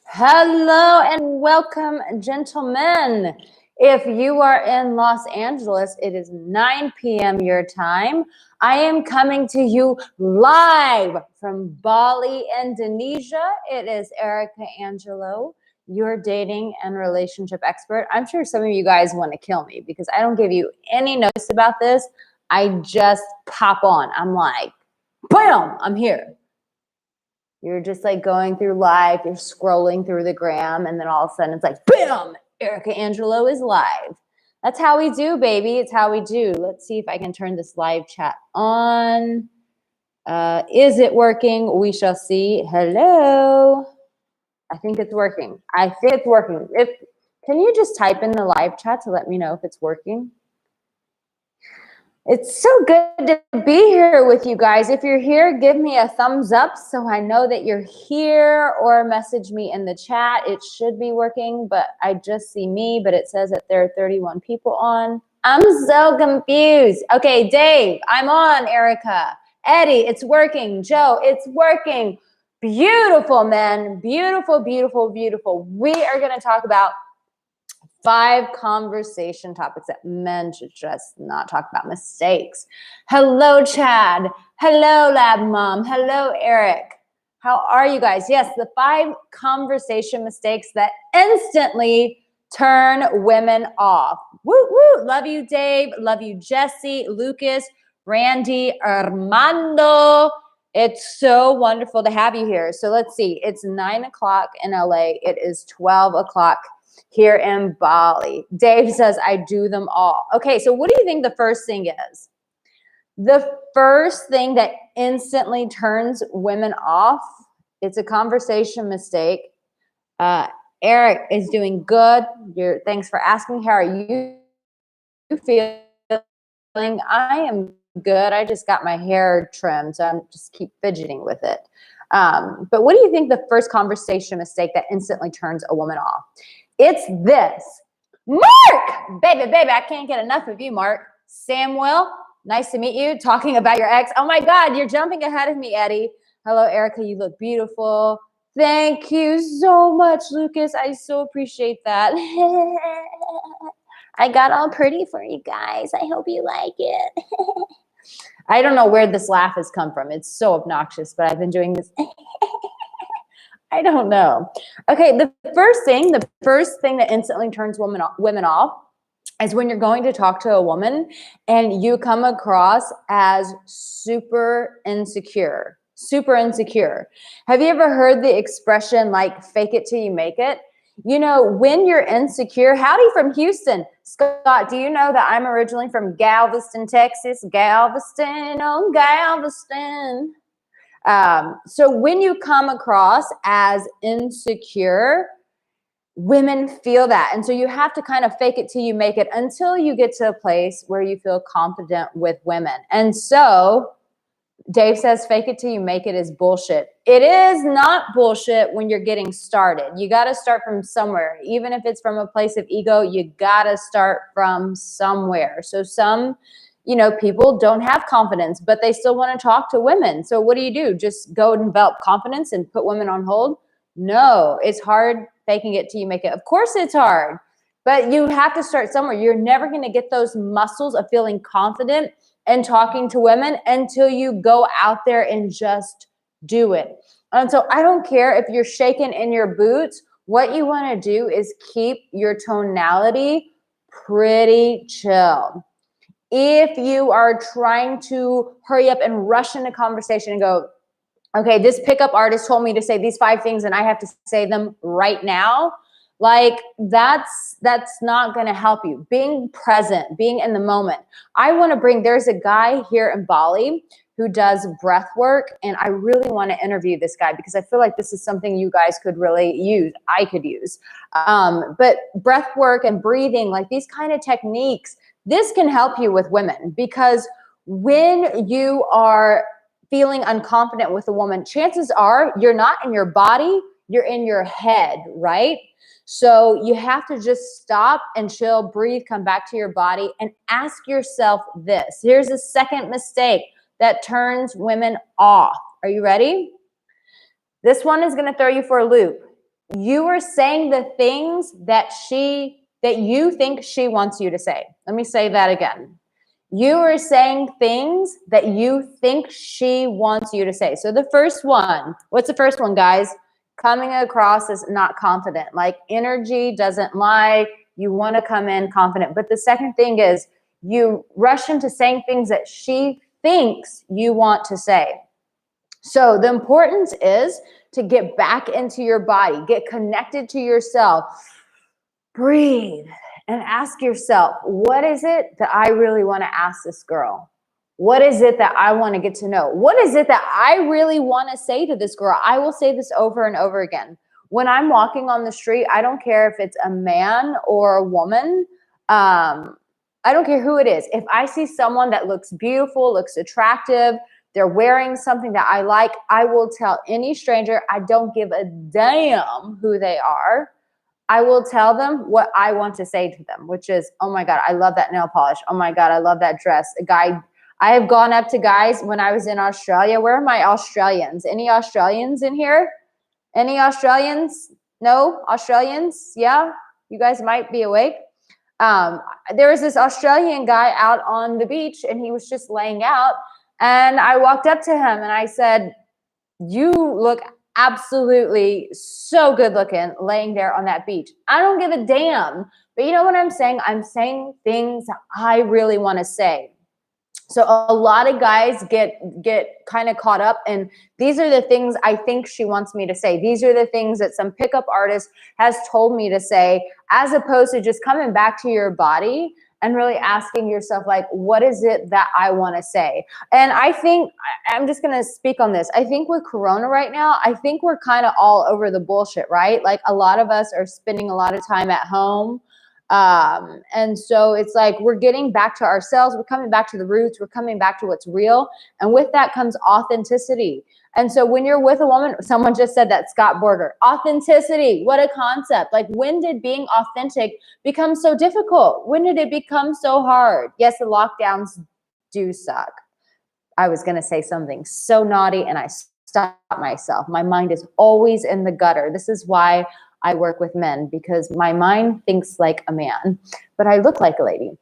Hello and welcome, gentlemen. If you are in Los Angeles, it is 9 p.m. your time. I am coming to you live from Bali, Indonesia. It is Arica, Angelo, your dating and relationship expert. I'm sure some of you guys want to kill me because I don't give you any notice about this. I just pop on. I'm like, bam, I'm here. You're just like going through life, you're scrolling through the gram, and then all of a sudden it's like, bam, Arica Angelo is live. That's how we do, baby. It's how we do. Let's see if I can turn this live chat on. Is it working? We shall see. Hello. I think it's working. I think it's working. Can you just type in the live chat to let me know if it's working? It's so good to be here with you guys. If you're here, give me a thumbs up so I know that you're here, or message me in the chat. It should be working, but I just see me, but it says that there are 31 people on. I'm so confused. Okay, Dave, I'm on, Erica. Eddie, it's working. Joe, it's working. Beautiful, man. Beautiful, beautiful, beautiful. We are going to talk about 5 conversation topics that men should just not talk about. Mistakes. Hello, Chad. Hello, Lab Mom. Hello, Eric. How are you guys? Yes, the 5 conversation mistakes that instantly turn women off. Woo, woo. Love you, Dave. Love you, Jesse, Lucas, Randy, Armando. It's so wonderful to have you here. So let's see. It's 9 o'clock in LA. It is 12 o'clock here in Bali. Dave says, I do them all. Okay, so what do you think the first thing is? The first thing that instantly turns women off, it's a conversation mistake. Eric is doing good. Thanks for asking. How are you feeling? I am good. I just got my hair trimmed, so I'm just keep fidgeting with it. But what do you think the first conversation mistake that instantly turns a woman off? It's this. Mark! Baby, I can't get enough of you, Mark. Samuel, nice to meet you. Talking about your ex. Oh my God, you're jumping ahead of me, Eddie. Hello, Erica. You look beautiful. Thank you so much, Lucas. I so appreciate that. I got all pretty for you guys. I hope you like it. I don't know where this laugh has come from. It's so obnoxious, but I've been doing this. I don't know. Okay, the first thing that instantly turns women off is when you're going to talk to a woman and you come across as super insecure. Have you ever heard the expression like fake it till you make it? You know, when you're insecure, howdy from Houston. Scott, do you know that I'm originally from Galveston, Texas? Galveston, oh Galveston. So when you come across as insecure, women feel that. And so you have to kind of fake it till you make it until you get to a place where you feel confident with women. And so Dave says, fake it till you make it is bullshit. It is not bullshit when you're getting started. You got to start from somewhere. Even if it's from a place of ego, you got to start from somewhere. So some people don't have confidence, but they still want to talk to women. So what do? Just go and develop confidence and put women on hold? No, it's hard faking it till you make it. Of course it's hard, but you have to start somewhere. You're never going to get those muscles of feeling confident and talking to women until you go out there and just do it. And so I don't care if you're shaking in your boots. What you want to do is keep your tonality pretty chill. If you are trying to hurry up and rush into conversation and go, okay, this pickup artist told me to say these 5 things and I have to say them right now, like that's not going to help you. Being present, being in the moment. There's a guy here in Bali who does breath work, and I really want to interview this guy because I feel like this is something you guys could really use. I could use. But breath work and breathing, like these kind of techniques, this can help you with women, because when you are feeling unconfident with a woman, chances are you're not in your body, you're in your head, right? So you have to just stop and chill, breathe, come back to your body and ask yourself this. Here's a second mistake that turns women off. Are you ready? This one is going to throw you for a loop. You are saying the things that you think she wants you to say. Let me say that again. You are saying things that you think she wants you to say. So the first one, what's the first one, guys? Coming across as not confident. Like energy doesn't lie. You want to come in confident. But the second thing is you rush into saying things that she thinks you want to say. So the importance is to get back into your body, get connected to yourself, breathe, and ask yourself, what is it that I really want to ask this girl? What is it that I want to get to know? What is it that I really want to say to this girl? I will say this over and over again. When I'm walking on the street, I don't care if it's a man or a woman. I don't care who it is. If I see someone that looks beautiful, looks attractive, they're wearing something that I like, I will tell any stranger, I don't give a damn who they are. I will tell them what I want to say to them, which is, oh my God, I love that nail polish. Oh my God, I love that dress. I have gone up to guys when I was in Australia. Where are my Australians? Any Australians in here? Any Australians? No? Australians? Yeah? You guys might be awake. There was this Australian guy out on the beach and he was just laying out. And I walked up to him and I said, you look absolutely so good looking laying there on that beach. I don't give a damn. But you know what I'm saying? I'm saying things that I really want to say. So a lot of guys get kind of caught up, and these are the things I think she wants me to say. These are the things that some pickup artist has told me to say, as opposed to just coming back to your body and really asking yourself, like, what is it that I want to say? And I think, I'm just going to speak on this. I think with Corona right now, I think we're kind of all over the bullshit, right? Like a lot of us are spending a lot of time at home. And so it's like, we're getting back to ourselves. We're coming back to the roots. We're coming back to what's real. And with that comes authenticity. And so when you're with a woman, someone just said that, Scott Borger, authenticity, what a concept. Like, when did being authentic become so difficult? When did it become so hard? Yes, the lockdowns do suck. I was going to say something so naughty and I stopped myself. My mind is always in the gutter. This is why I work with men, because my mind thinks like a man, but I look like a lady.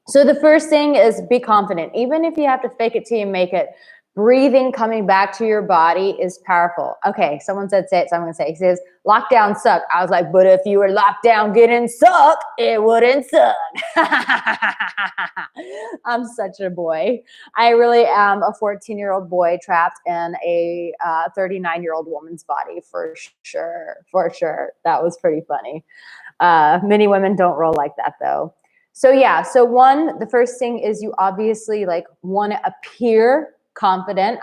So the first thing is be confident. Even if you have to fake it till you make it, breathing, coming back to your body is powerful. Okay, someone said say it, so I'm going to say it. He says, lockdown suck. I was like, but if you were locked down getting suck, it wouldn't suck. I'm such a boy. I really am a 14-year-old boy trapped in a 39-year-old woman's body, for sure, for sure. That was pretty funny. Many women don't roll like that, though. So yeah, so the first thing is you obviously like want to appear confident.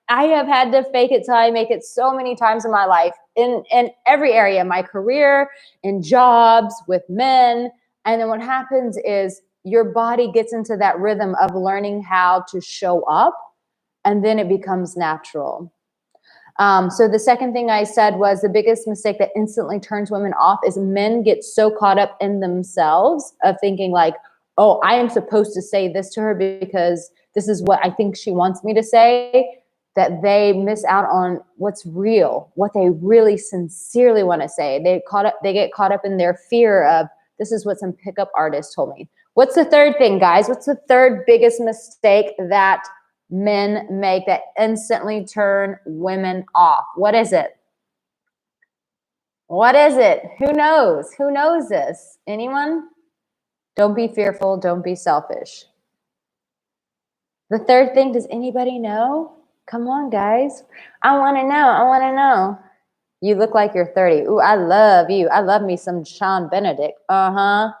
I have had to fake it till I make it so many times in my life, in every area, my career, in jobs, with men. And then what happens is your body gets into that rhythm of learning how to show up, and then it becomes natural. So the second thing I said was the biggest mistake that instantly turns women off is men get so caught up in themselves of thinking like, oh, I am supposed to say this to her because this is what I think she wants me to say, that they miss out on what's real, what they really sincerely want to say. They get caught up in their fear of, this is what some pickup artist told me. What's the third thing, guys? What's the third biggest mistake that men make that instantly turn women off? What is it? What is it? Who knows? Who knows this? Anyone? Don't be fearful. Don't be selfish. The third thing, does anybody know? Come on, guys. I want to know. I want to know. You look like you're 30. Ooh, I love you. I love me some Sean Benedict. The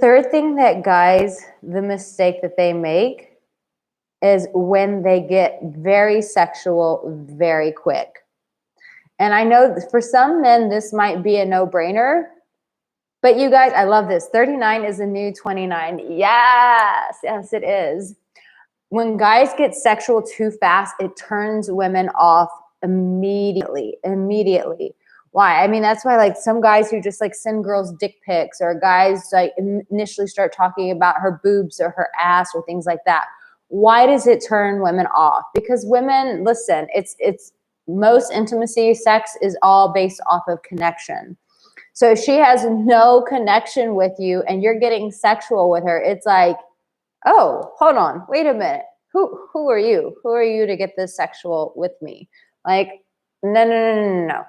third thing that guys, the mistake that they make is when they get very sexual very quick. And I know for some men, this might be a no-brainer. But you guys, I love this. 39 is the new 29. Yes, yes, it is. When guys get sexual too fast, it turns women off immediately. Why? I mean, that's why like some guys who just like send girls dick pics, or guys like initially start talking about her boobs or her ass or things like that. Why does it turn women off? Because women, listen, it's most intimacy, sex is all based off of connection. So if she has no connection with you and you're getting sexual with her, it's like, oh, hold on, wait a minute. Who are you? Who are you to get this sexual with me? Like, no.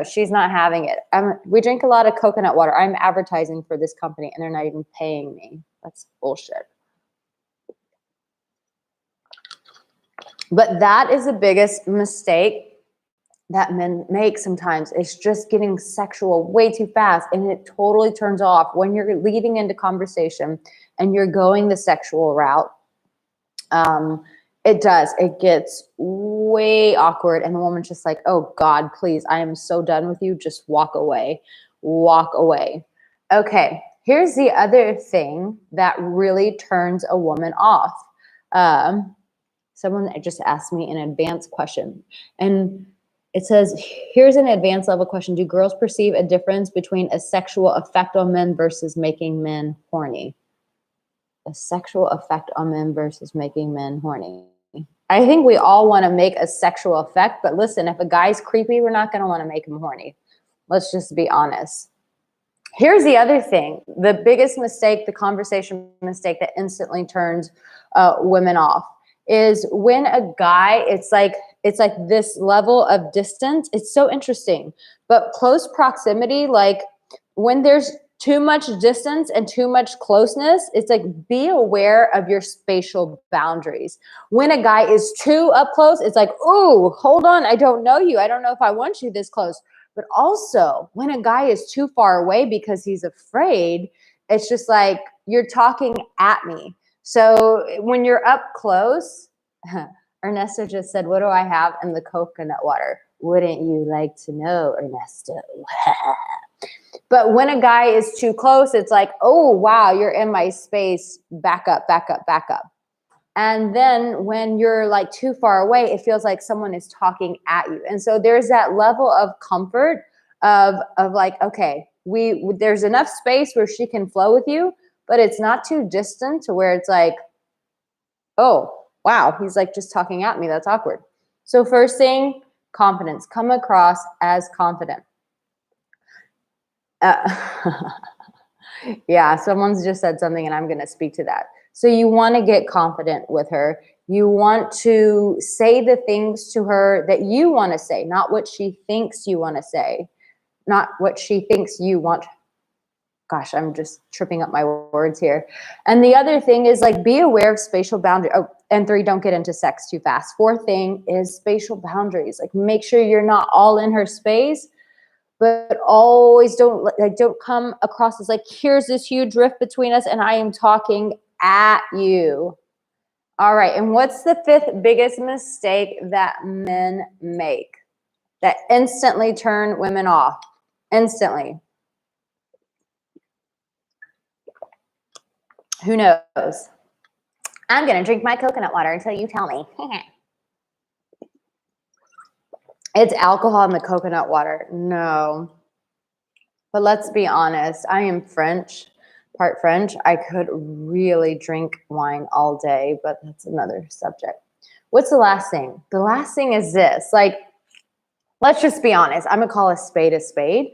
She's not having it. We drink a lot of coconut water. I'm advertising for this company and they're not even paying me. That's bullshit. But that is the biggest mistake that men make sometimes. It's just getting sexual way too fast, and it totally turns off when you're leading into conversation and you're going the sexual route. It does. It gets way awkward, and the woman's just like, oh God, please, I am so done with you. Just walk away. Walk away. Okay, here's the other thing that really turns a woman off. Someone just asked me an advanced question, and it says, here's an advanced level question. Do girls perceive a difference between a sexual effect on men versus making men horny? A sexual effect on men versus making men horny. I think we all want to make a sexual effect, but listen, if a guy's creepy, we're not going to want to make him horny. Let's just be honest. Here's the other thing. The biggest mistake, the conversation mistake that instantly turns women off is when a guy, it's like this level of distance. It's so interesting, but close proximity, like when there's too much distance and too much closeness, it's like, be aware of your spatial boundaries. When a guy is too up close, it's like, oh, hold on, I don't know you. I don't know if I want you this close. But also when a guy is too far away because he's afraid, it's just like, you're talking at me. So when you're up close, Ernesto just said, what do I have in the coconut water? Wouldn't you like to know, Ernesto? But when a guy is too close, it's like, oh, wow, you're in my space. Back up, back up, back up. And then when you're like too far away, it feels like someone is talking at you. And so there's that level of comfort of like, okay, there's enough space where she can flow with you, but it's not too distant to where it's like, oh, wow, he's like just talking at me. That's awkward. So first thing, confidence. Come across as confident. Yeah, someone's just said something and I'm going to speak to that. So you want to get confident with her. You want to say the things to her that you want to say, not what she thinks you want to say, not what she thinks you want. Gosh, I'm just tripping up my words here. And the other thing is like, be aware of spatial boundaries. Oh, and 3, don't get into sex too fast. 4th thing is spatial boundaries. Like make sure you're not all in her space, but always don't come across as like, here's this huge rift between us and I am talking at you. All right. And what's the 5th biggest mistake that men make that instantly turn women off? Instantly. Who knows? I'm going to drink my coconut water until you tell me. It's alcohol in the coconut water. No. But let's be honest. I am French, part French. I could really drink wine all day, but that's another subject. What's the last thing? The last thing is this. Like, let's just be honest. I'm going to call a spade a spade.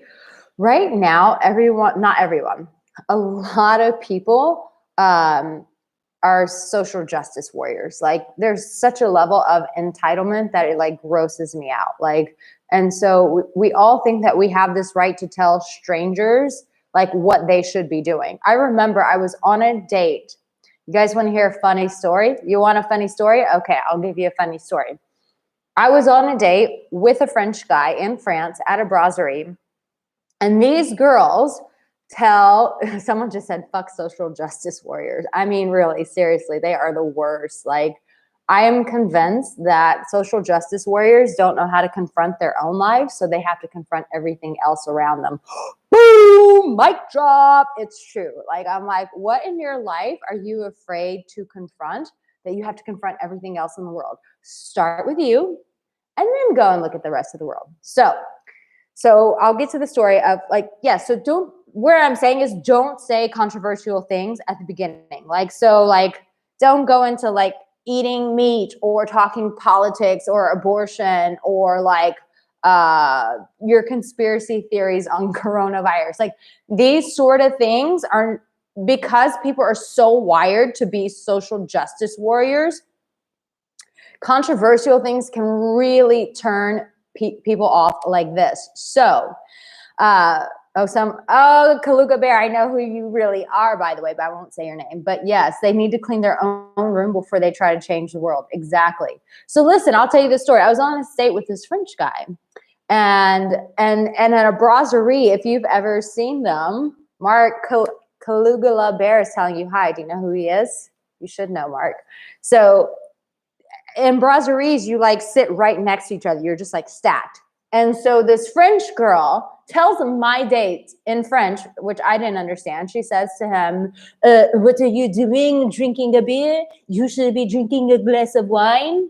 Right now, not everyone, a lot of people are social justice warriors. Like there's such a level of entitlement that it like grosses me out. Like, and so we all think that we have this right to tell strangers like what they should be doing. I remember I was on a date. You guys want to hear a funny story? You want a funny story? Okay, I'll give you a funny story. I was on a date with a French guy in France at a brasserie. And these girls someone just said, fuck social justice warriors. I mean, really, seriously, they are the worst. Like, I am convinced that social justice warriors don't know how to confront their own lives, so they have to confront everything else around them. Boom, mic drop. It's true. Like, I'm like, what in your life are you afraid to confront that you have to confront everything else in the world? Start with you and then go and look at the rest of the world. So I'll get to the story of like, yeah, so where I'm saying is don't say controversial things at the beginning. Like, so like don't go into like eating meat or talking politics or abortion or like your conspiracy theories on coronavirus. Like these sort of things are, because people are so wired to be social justice warriors, controversial things can really turn people off like this. So, Kaluga Bear, I know who you really are, by the way, but I won't say your name. But yes, they need to clean their own room before they try to change the world. Exactly. So listen, I'll tell you the story. I was on a date with this French guy, and at a brasserie, if you've ever seen them, Mark Kaluga Bear is telling you hi. Do you know who he is? You should know, Mark. So in brasseries, you like sit right next to each other. You're just like stacked. And so this French girl tells him my date in French, which I didn't understand. She says to him, what are you doing? Drinking a beer? You should be drinking a glass of wine.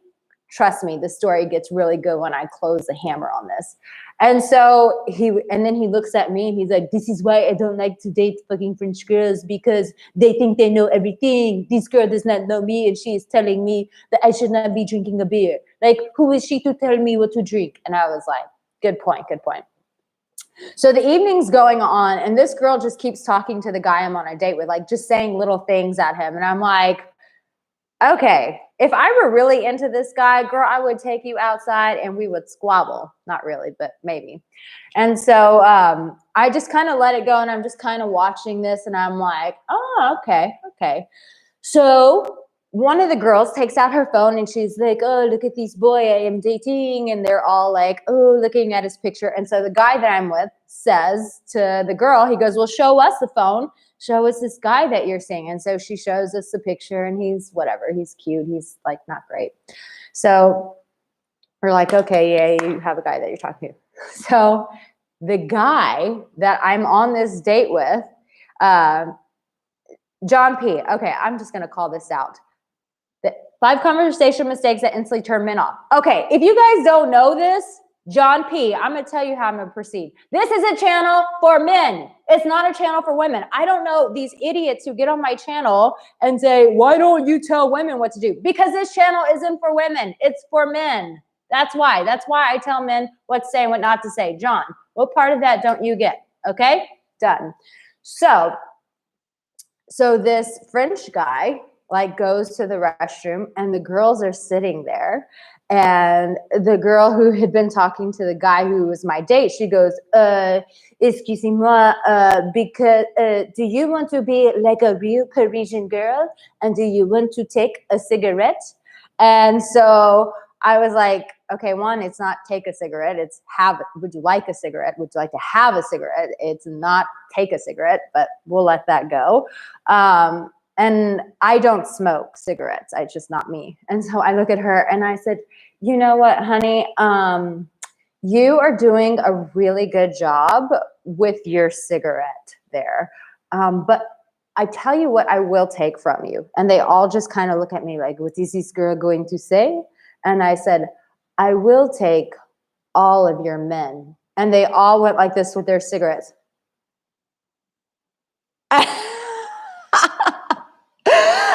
Trust me, the story gets really good when I close the hammer on this. And so then he looks at me and he's like, this is why I don't like to date fucking French girls, because they think they know everything. This girl does not know me and she is telling me that I should not be drinking a beer. Like, who is she to tell me what to drink? And I was like, good point, good point. So the evening's going on and this girl just keeps talking to the guy I'm on a date with, like just saying little things at him. And I'm like, okay, if I were really into this guy, girl, I would take you outside and we would squabble. Not really, but maybe. And so I just kind of let it go and I'm just kind of watching this and I'm like, oh, okay. So one of the girls takes out her phone and she's like, oh, look at this boy I am dating. And they're all like, oh, looking at his picture. And so the guy that I'm with says to the girl, he goes, well, show us the phone. Show us this guy that you're seeing. And so she shows us the picture and he's whatever. He's cute. He's like not great. So we're like, okay, yeah, you have a guy that you're talking to. So the guy that I'm on this date with, John P. Okay, I'm just going to call this out. The 5 conversation mistakes that instantly turn men off. Okay, if you guys don't know this, John P., I'm going to tell you how I'm going to proceed. This is a channel for men. It's not a channel for women. I don't know these idiots who get on my channel and say, why don't you tell women what to do? Because this channel isn't for women. It's for men. That's why. That's why I tell men what to say and what not to say. John, what part of that don't you get? Okay? Done. So this French guy like goes to the restroom and the girls are sitting there. And the girl who had been talking to the guy who was my date, she goes, excusez-moi, because do you want to be like a real Parisian girl? And do you want to take a cigarette? And so I was like, okay, one, it's not take a cigarette. It's would you like a cigarette? Would you like to have a cigarette? It's not take a cigarette, but we'll let that go. And I don't smoke cigarettes. It's just not me. And so I look at her and I said, you know what, honey, you are doing a really good job with your cigarette there. But I tell you what I will take from you. And they all just kind of look at me like, what is this girl going to say? And I said, I will take all of your men. And they all went like this with their cigarettes.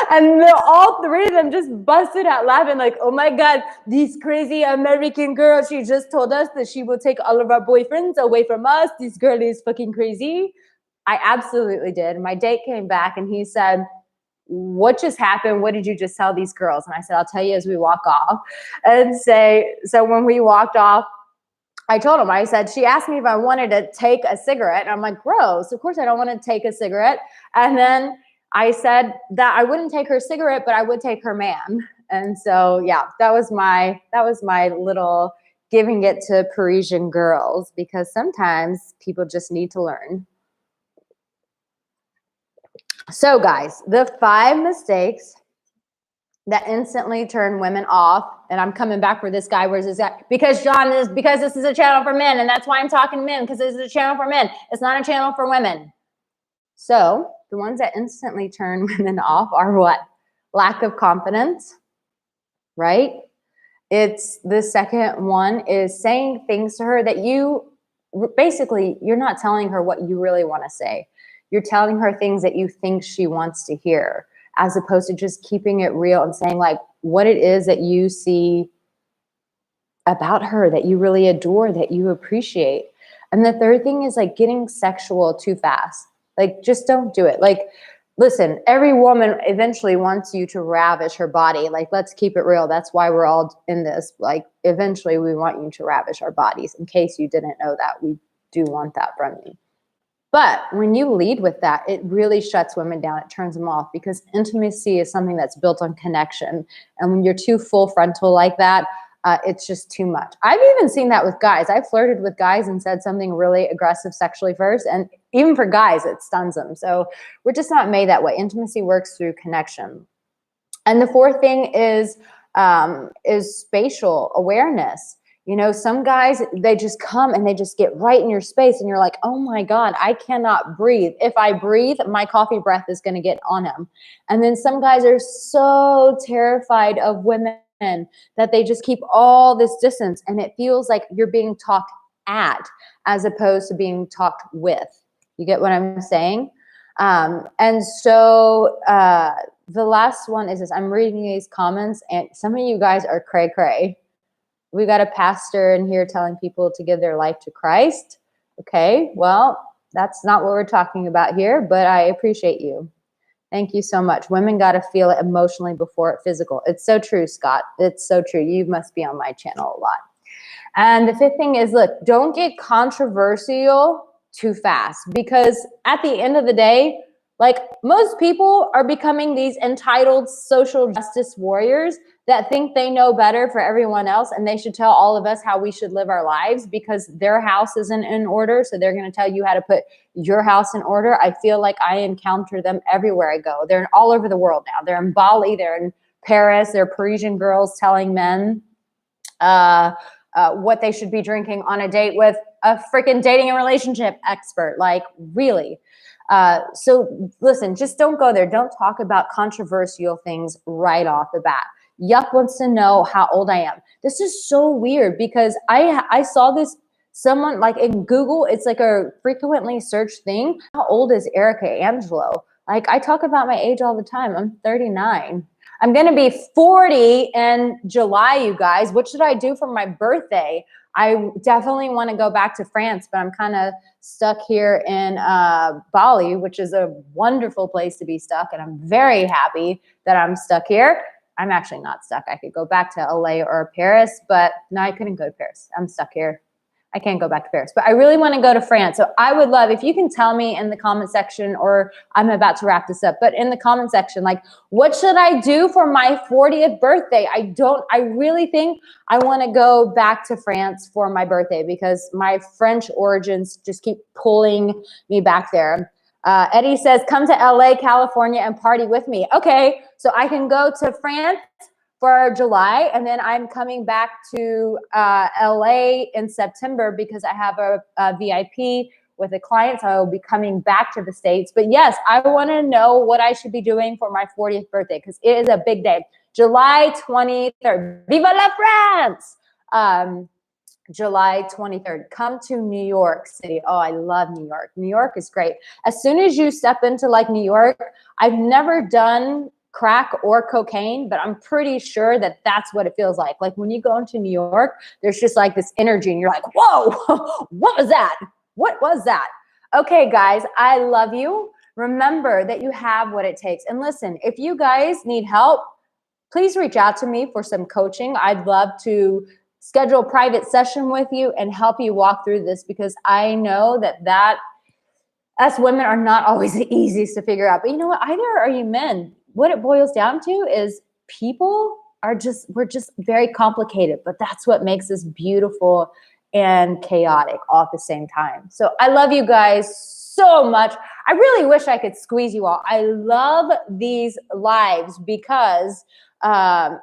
And all 3 of them just busted out laughing like, oh my God, this crazy American girl, she just told us that she will take all of our boyfriends away from us. This girl is fucking crazy. I absolutely did. My date came back and he said, what just happened? What did you just tell these girls? And I said, I'll tell you as we walk off. And so when we walked off, I told him, I said, she asked me if I wanted to take a cigarette. And I'm like, gross, of course I don't want to take a cigarette. And then I said that I wouldn't take her cigarette, but I would take her man. And so, yeah, that was my little giving it to Parisian girls, because sometimes people just need to learn. So guys, the 5 mistakes that instantly turn women off, and I'm coming back for this guy. Where's this guy? Because this is a channel for men, and that's why I'm talking to men, because this is a channel for men. It's not a channel for women. So the ones that instantly turn women off are what? Lack of confidence, right? It's the second one is saying things to her that you're not telling her what you really want to say. You're telling her things that you think she wants to hear. as opposed to just keeping it real and saying like what it is that you see about her that you really adore, that you appreciate. And the third thing is like getting sexual too fast. Like, just don't do it. Like, listen, every woman eventually wants you to ravish her body. Like, let's keep it real. That's why we're all in this. Like, eventually we want you to ravish our bodies. In case you didn't know that, we do want that from you. But when you lead with that, it really shuts women down. It turns them off, because intimacy is something that's built on connection. And when you're too full frontal like that, it's just too much. I've even seen that with guys. I've flirted with guys and said something really aggressive sexually first. And even for guys, it stuns them. So we're just not made that way. Intimacy works through connection. And the fourth thing is spatial awareness. You know, some guys, they just come and they just get right in your space and you're like, oh my God, I cannot breathe. If I breathe, my coffee breath is going to get on him. And then some guys are so terrified of women that they just keep all this distance, and it feels like you're being talked at as opposed to being talked with. You get what I'm saying? And so the last one is this. I'm reading these comments and some of you guys are cray cray. We got a pastor in here telling people to give their life to Christ. Okay, well, that's not what we're talking about here, but I appreciate you. Thank you so much. Women got to feel it emotionally before it physical. It's so true, Scott. It's so true. You must be on my channel a lot. And the fifth thing is, look, don't get controversial too fast, because at the end of the day, like, most people are becoming these entitled social justice warriors that think they know better for everyone else, and they should tell all of us how we should live our lives because their house isn't in order. So they're going to tell you how to put your house in order. I feel like I encounter them everywhere I go. They're all over the world now. They're in Bali, they're in Paris, they're Parisian girls telling men what they should be drinking on a date with a freaking dating and relationship expert. Like, really? So listen, just don't go there. Don't talk about controversial things right off the bat. Yuck wants to know how old I am. This is so weird because I saw this, someone like in Google, it's like a frequently searched thing. How old is Arica Angelo? Like, I talk about my age all the time. I'm 39. I'm going to be 40 in July, you guys. What should I do for my birthday? I definitely want to go back to France, but I'm kind of stuck here in Bali, which is a wonderful place to be stuck. And I'm very happy that I'm stuck here. I'm actually not stuck. I could go back to LA or Paris, but no, I couldn't go to Paris. I'm stuck here. I can't go back to Paris, but I really want to go to France. So I would love if you can tell me in the comment section, or I'm about to wrap this up, but in the comment section, like, what should I do for my 40th birthday? I really think I want to go back to France for my birthday because my French origins just keep pulling me back there. Eddie says, come to LA, California and party with me. Okay, so I can go to France for July, and then I'm coming back to LA in September because I have a VIP with a client, so I will be coming back to the States. But yes, I want to know what I should be doing for my 40th birthday because it is a big day. July 23rd. Viva la France! July 23rd. Come to New York City. Oh, I love New York. New York is great. As soon as you step into like New York, I've never done crack or cocaine, but I'm pretty sure that that's what it feels like. Like when you go into New York, there's just like this energy and you're like, whoa, what was that? What was that? Okay, guys, I love you. Remember that you have what it takes. And listen, if you guys need help, please reach out to me for some coaching. I'd love to schedule a private session with you and help you walk through this because I know that us women are not always the easiest to figure out. But you know what? Either are you men. What it boils down to is we're just very complicated, but that's what makes us beautiful and chaotic all at the same time. So I love you guys so much. I really wish I could squeeze you all. I love these lives because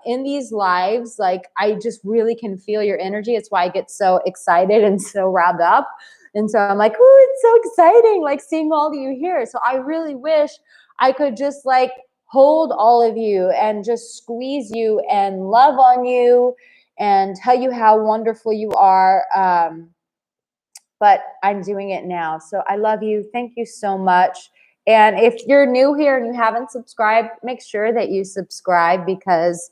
in these lives, like, I just really can feel your energy. It's why I get so excited and so riled up. And so I'm like, oh, it's so exciting, like seeing all of you here. So I really wish I could just like hold all of you and just squeeze you and love on you and tell you how wonderful you are. But I'm doing it now. So I love you. Thank you so much. And if you're new here and you haven't subscribed, make sure that you subscribe because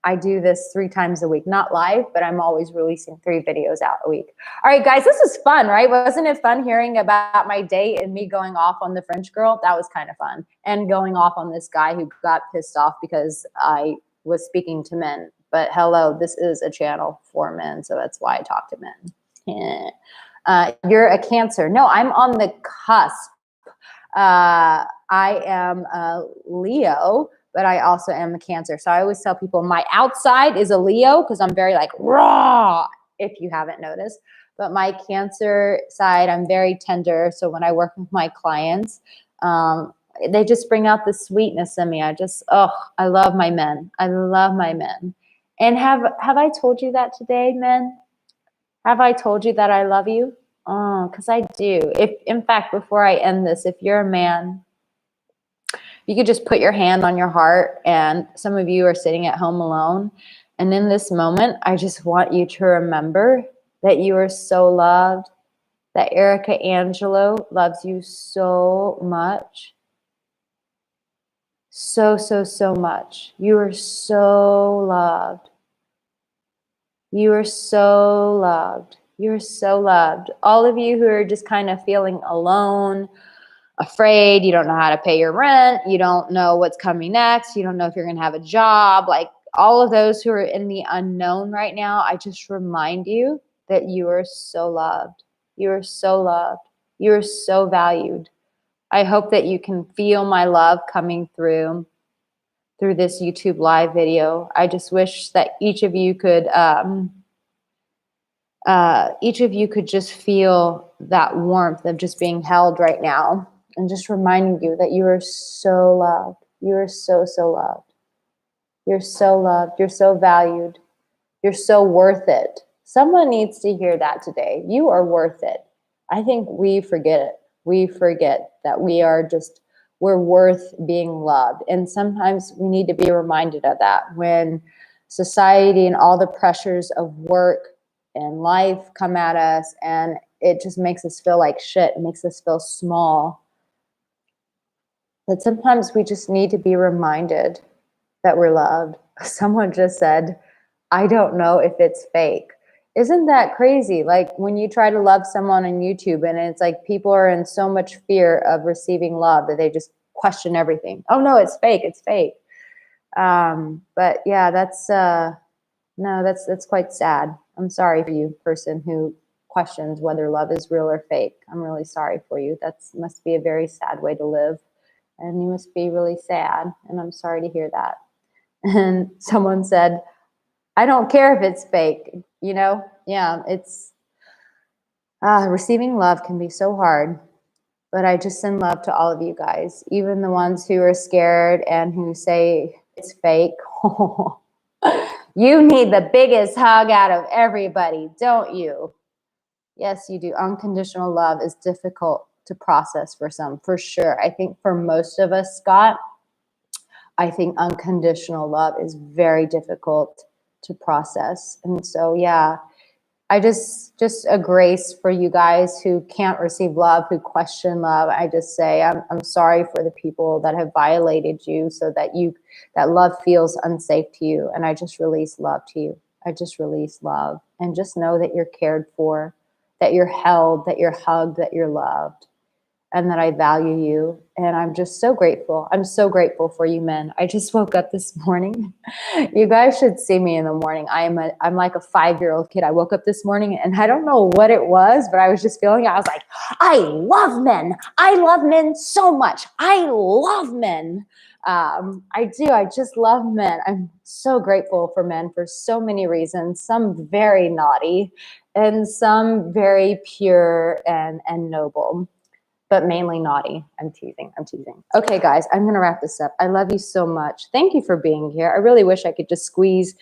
I do this 3 times a week, not live, but I'm always releasing 3 videos out a week. All right, guys, this is fun, right? Wasn't it fun hearing about my date and me going off on the French girl? That was kind of fun. And going off on this guy who got pissed off because I was speaking to men. But hello, this is a channel for men, so that's why I talk to men. You're a Cancer. No, I'm on the cusp. I am a Leo, but I also am a Cancer. So I always tell people my outside is a Leo because I'm very like raw, if you haven't noticed. But my Cancer side, I'm very tender. So when I work with my clients, they just bring out the sweetness in me. I love my men. I love my men. And have I told you that today, men? Have I told you that I love you? Oh, because I do. In fact, before I end this, if you're a man, you could just put your hand on your heart, and some of you are sitting at home alone. And in this moment, I just want you to remember that you are so loved, that Arica Angelo loves you so much. So, so, so much. You are so loved. You are so loved. You're so loved. All of you who are just kind of feeling alone, afraid, you don't know how to pay your rent, you don't know what's coming next, you don't know if you're going to have a job, like all of those who are in the unknown right now, I just remind you that you are so loved. You are so loved. You are so valued. I hope that you can feel my love coming through this YouTube live video. I just wish that each of you could just feel that warmth of just being held right now, and just reminding you that you are so loved. You are so, so loved. You're so loved. You're so valued. You're so worth it. Someone needs to hear that today. You are worth it. I think we forget it. We forget that we're worth being loved. And sometimes we need to be reminded of that when society and all the pressures of work and life come at us, and it just makes us feel like shit. It makes us feel small. But sometimes we just need to be reminded that we're loved. Someone just said, I don't know if it's fake. Isn't that crazy? Like when you try to love someone on YouTube and it's like people are in so much fear of receiving love that they just question everything. Oh no, it's fake. It's fake. But yeah, that's quite sad. I'm sorry for you, person who questions whether love is real or fake. I'm really sorry for you. That must be a very sad way to live. And you must be really sad. And I'm sorry to hear that. And someone said, I don't care if it's fake, you know? Yeah, it's receiving love can be so hard. But I just send love to all of you guys, even the ones who are scared and who say it's fake. You need the biggest hug out of everybody, don't you? Yes, you do. Unconditional love is difficult to process for some, for sure. I think for most of us, Scott, I think unconditional love is very difficult to process. And so, yeah, I just a grace for you guys who can't receive love, who question love. I just say I'm sorry for the people that have violated you, so that love feels unsafe to you. And I just release love to you. I just release love, and just know that you're cared for, that you're held, that you're hugged, that you're loved, and that I value you. And I'm just so grateful. I'm so grateful for you men. I just woke up this morning. You guys should see me in the morning. I'm like a 5-year-old kid. I woke up this morning and I don't know what it was, but I was just feeling it. I was like, I love men. I love men so much. I love men. I do. I just love men. I'm so grateful for men for so many reasons, some very naughty and some very pure and noble. But mainly naughty. I'm teasing. Okay, guys, I'm going to wrap this up. I love you so much. Thank you for being here. I really wish I could just squeeze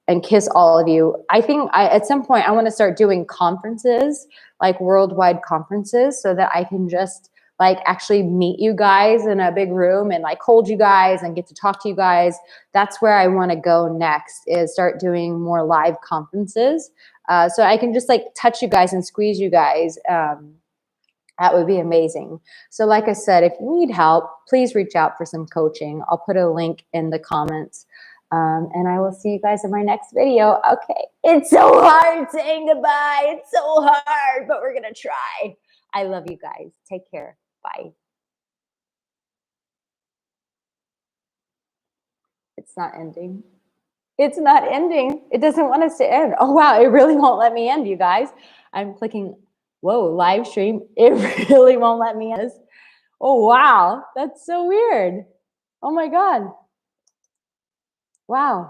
and kiss all of you. I think at some point I want to start doing conferences, like worldwide conferences, so that I can just like actually meet you guys in a big room and like hold you guys and get to talk to you guys. That's where I want to go next, is start doing more live conferences. So I can just like touch you guys and squeeze you guys. That would be amazing. So like I said, if you need help, please reach out for some coaching. I'll put a link in the comments. And I will see you guys in my next video. Okay. It's so hard saying goodbye. It's so hard, but we're going to try. I love you guys. Take care. Bye. It's not ending. It's not ending. It doesn't want us to end. Oh, wow. It really won't let me end, you guys. I'm clicking, whoa, live stream. It really won't let me end. Oh, wow. That's so weird. Oh, my God. Wow.